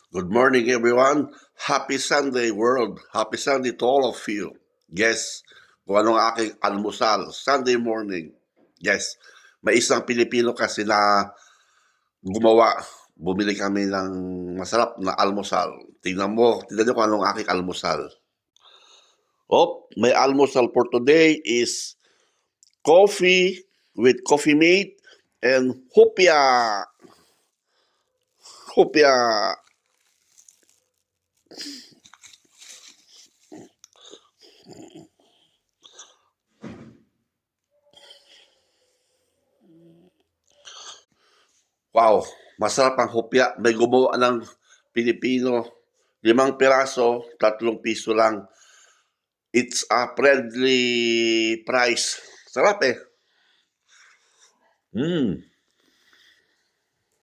Good morning, everyone. Happy Sunday, world. Happy Sunday to all of you. Yes, kung anong aking almusal, Sunday morning. Yes, may isang Pilipino kasi na gumawa. Bumili kami ng masarap na almusal. Tingnan nyo kung anong aking almusal. Oh, my almusal for today is coffee with Coffee Mate and hopia. Hopia. Wow, masarap ang hopya. May gumawa ng Pilipino. 5 piraso, 3 piso lang. It's a friendly price. Sarap eh.